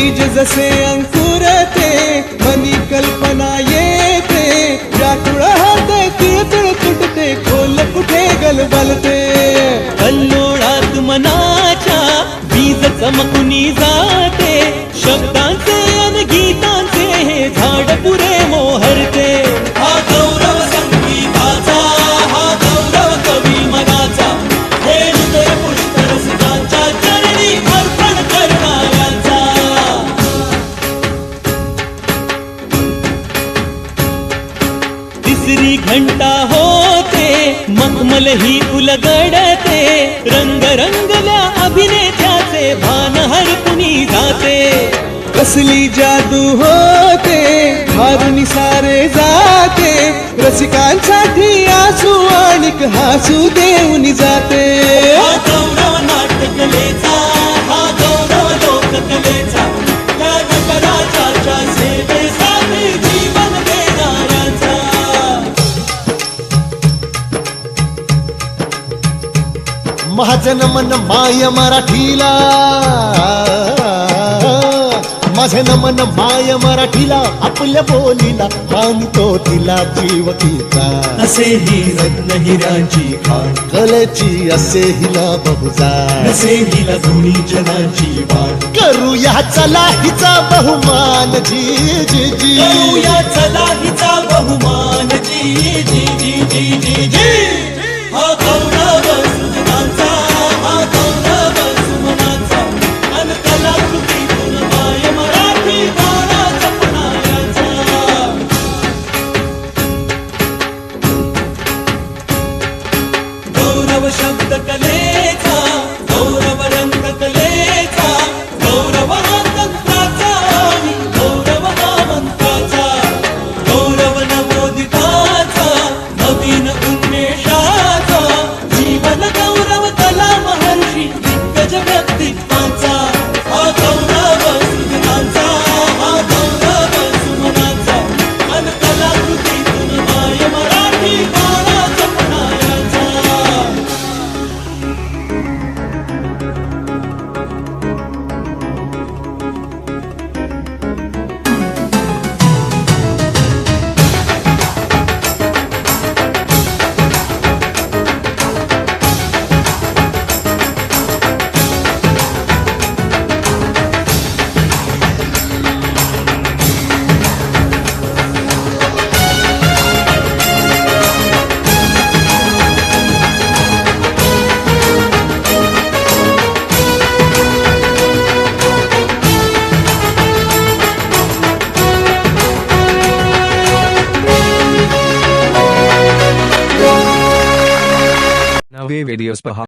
बीज जसे अंकुरते मनी कल्पना येते व्याकुळ होते तिळतिळ तुटते खोल कुठे गलबलते कल्लोळात मनाच्या बीज चमकुनी जाते शब्दांचे अन गीतांचे हे झाड पुरे मोहरते हा गौरव संगीताचा हा गौरव कवी मनाचा हे हृदय पुष्करसिकांच्या चरणी अर्पण करणाऱ्यांचा तिसरी घंटा होते मखमल ही उलगडते रंग रंगल्या अभिनेत्याचे भान हरपुनी जाते कसली जादू होते हारुनी सारे जाते रसिकांसाठी आसू आणिक हासू देऊन जाते हा गौरव नाट्यकलेचा हा गौरव लोककलेचा या नटराजाच्या सेवेसाठी जीवन देणाऱ्याचा महाजन मन माय मराठीला माझे नमन माय मराठीला आपल्या बोलीला मानतो तिला जीव तिचा असे ही रत्न हिऱ्यांची खाण कलेची असे हिला बहुजाण असे हिला दोन्ही जनाची वाण करूया चला हिचा बहुमान जी जी जी करूया चला हिचा बहुमान जी जी जी जी जी जी हा गौरव सुमनांचा हा गौरव सुमनांचा अन कलाकृतीतून माय मराठी बाळा जपणाऱ्याचा गौरव शब्द कलेचा गौरव रंग कलेचा गौरव हा तंत्राचा आणि गौरव हा मंत्राचा गौरव नवोदिताचा नवीन उन्मेषाचा जीवन गौरव कला महर्षी दिग्गज व्यक्तित्वाचा हा गौरव सुमनांचा हा गौरव सुमनांचा अन कलाकृतीतून माय मराठी बाळा जपणाऱ्याचा नवे व्हिडिओज पहा